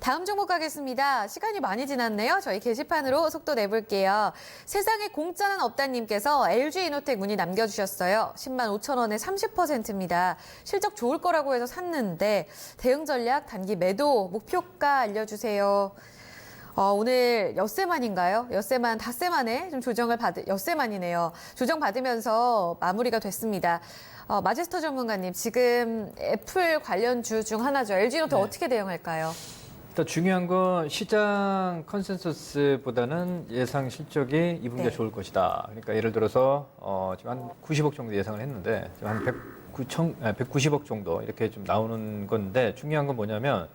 다음 종목 가겠습니다. 시간이 많이 지났네요. 저희 게시판으로 속도 내볼게요. 세상에 공짜는 없다님께서 LG이노텍 문의 남겨주셨어요. 10만 5천 원에 30%입니다. 실적 좋을 거라고 해서 샀는데 대응 전략 단기 매도 목표가 알려주세요. 오늘 엿새만인가요? 엿새만, 닷새만에 좀 엿새만이네요. 조정받으면서 마무리가 됐습니다. 마제스터 전문가님, 지금 애플 관련주 중 하나죠. LG이노텍 어떻게 대응할까요? 일단 중요한 건 시장 컨센서스보다는 예상 실적이 2분기가 좋을 것이다. 그러니까 예를 들어서 지금 한 90억 정도 예상을 했는데 지금 한 190억 정도 이렇게 좀 나오는 건데 중요한 건 뭐냐면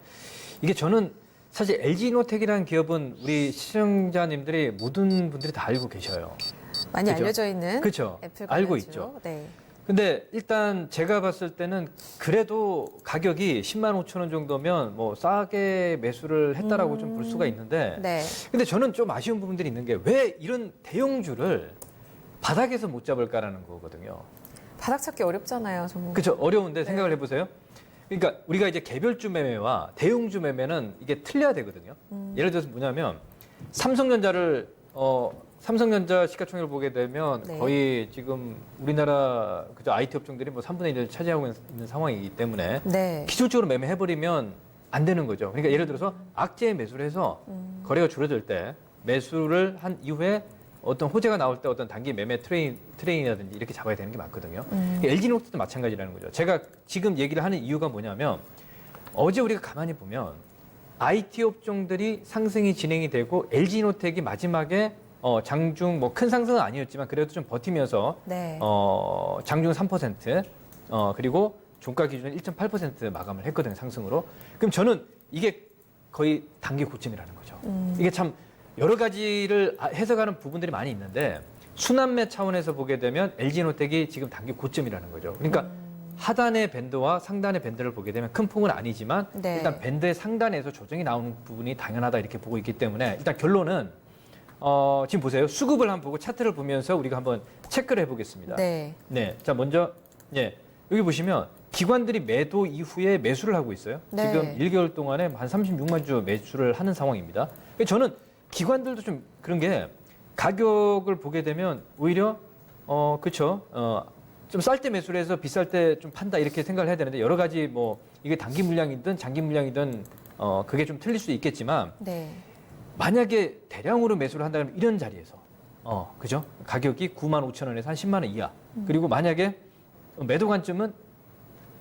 이게 저는 사실 LG이노텍이라는 기업은 우리 시청자님들이 모든 분들이 다 알고 계셔요. 많이 그죠? 알려져 있는 그렇죠. 애플 알고 관련주. 있죠. 네. 근데 일단 제가 봤을 때는 그래도 가격이 10만 5천 원 정도면 뭐 싸게 매수를 했다라고 좀 볼 수가 있는데 네. 근데 저는 좀 아쉬운 부분들이 있는 게 왜 이런 대형주를 바닥에서 못 잡을까라는 거거든요. 바닥 찾기 어렵잖아요, 전문가. 그렇죠. 어려운데 생각을 해보세요. 그러니까 우리가 이제 개별주 매매와 대형주 매매는 이게 틀려야 되거든요. 예를 들어서 뭐냐면 삼성전자 시가총액을 보게 되면 네. 거의 지금 우리나라 그저 IT 업종들이 뭐 3분의 1을 차지하고 있는 상황이기 때문에 네. 기술적으로 매매해버리면 안 되는 거죠. 그러니까 예를 들어서 악재에 매수를 해서 거래가 줄어들 때 매수를 한 이후에 어떤 호재가 나올 때 어떤 단기 매매 트레인이라든지 이렇게 잡아야 되는 게 맞거든요. LG이노텍도 마찬가지라는 거죠. 제가 지금 얘기를 하는 이유가 뭐냐면 어제 우리가 가만히 보면 IT 업종들이 상승이 진행이 되고 LG이노텍이 마지막에 장중 뭐 큰 상승은 아니었지만 그래도 좀 버티면서 네. 장중 3% 그리고 종가 기준은 1.8% 마감을 했거든요, 상승으로. 그럼 저는 이게 거의 단기 고점이라는 거죠. 이게 참 여러 가지를 해석하는 부분들이 많이 있는데 순환매 차원에서 보게 되면 LG이노텍이 지금 단기 고점이라는 거죠. 그러니까 하단의 밴드와 상단의 밴드를 보게 되면 큰 폭은 아니지만 네. 일단 밴드의 상단에서 조정이 나오는 부분이 당연하다 이렇게 보고 있기 때문에 일단 결론은 지금 보세요. 수급을 한번 보고 차트를 보면서 우리가 한번 체크를 해보겠습니다. 네. 네. 자, 먼저, 여기 보시면 기관들이 매도 이후에 매수를 하고 있어요. 네. 지금 1개월 동안에 한 36만 주 매수를 하는 상황입니다. 저는 기관들도 좀 그런 게 가격을 보게 되면 오히려, 그쵸. 좀 쌀 때 매수를 해서 비쌀 때 좀 판다 이렇게 생각을 해야 되는데 여러 가지 뭐 이게 단기 물량이든 장기 물량이든 그게 좀 틀릴 수 있겠지만 네. 만약에 대량으로 매수를 한다면 이런 자리에서 그죠? 가격이 9만 5천 원에서 한 10만 원 이하. 그리고 만약에 매도 관점은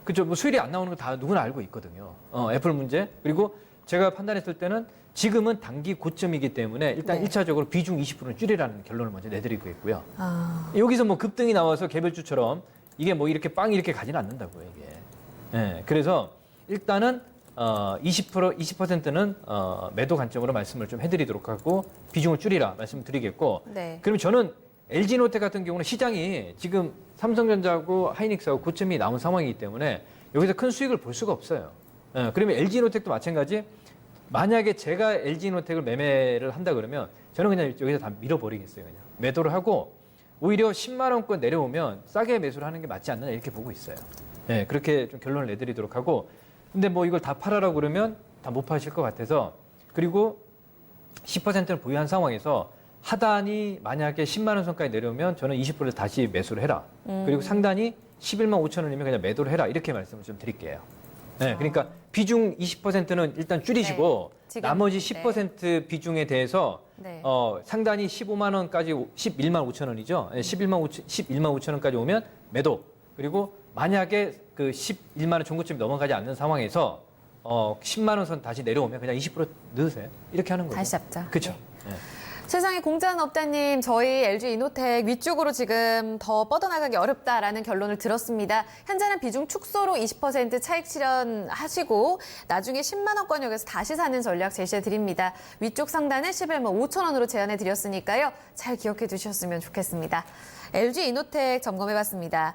그죠? 뭐 수율이 안 나오는 거 다 누구나 알고 있거든요. 애플 문제. 그리고 제가 판단했을 때는 지금은 단기 고점이기 때문에 일단 네. 1차적으로 비중 20%는 줄이라는 결론을 먼저 내드리고 있고요. 아, 여기서 뭐 급등이 나와서 개별주처럼 이게 뭐 이렇게 빵 이렇게 가지는 않는다고요, 이게. 예. 그래서 일단은 20%는 매도 관점으로 말씀을 좀 해드리도록 하고 비중을 줄이라 말씀드리겠고. 네. 그럼 저는 LG이노텍 같은 경우는 시장이 지금 삼성전자하고 하이닉스하고 고점이 나온 상황이기 때문에 여기서 큰 수익을 볼 수가 없어요. 그러면 LG이노텍도 마찬가지. 만약에 제가 LG이노텍을 매매를 한다 그러면 저는 그냥 여기서 다 밀어버리겠어요. 그냥 매도를 하고 오히려 10만 원권 내려오면 싸게 매수를 하는 게 맞지 않느냐 이렇게 보고 있어요. 네, 그렇게 좀 결론을 내드리도록 하고. 근데 뭐 이걸 다 팔아라고 그러면 다 못 파실 것 같아서 그리고 10%를 보유한 상황에서 하단이 만약에 10만 원 선까지 내려오면 저는 20%를 다시 매수를 해라. 그리고 상단이 11만 5천 원이면 그냥 매도를 해라. 이렇게 말씀을 좀 드릴게요. 네, 그러니까 비중 20%는 일단 줄이시고 네, 지금, 나머지 10% 비중에 대해서 네. 상단이 15만 원까지 11만 5천 원이죠. 11만 5천 원까지 오면 매도. 그리고 만약에 그 11만 원 종고점이 넘어가지 않는 상황에서 10만 원 선 다시 내려오면 그냥 20% 넣으세요. 이렇게 하는 거죠. 다시 잡자. 그렇죠. 네. 세상에 공짜는 없다님, 저희 LG이노텍 위쪽으로 지금 더 뻗어나가기 어렵다라는 결론을 들었습니다. 현재는 비중 축소로 20% 차익 실현하시고 나중에 10만 원권역에서 다시 사는 전략 제시해 드립니다. 위쪽 상단은 11만 5천 원으로 제안해 드렸으니까요. 잘 기억해 두셨으면 좋겠습니다. LG이노텍 점검해 봤습니다.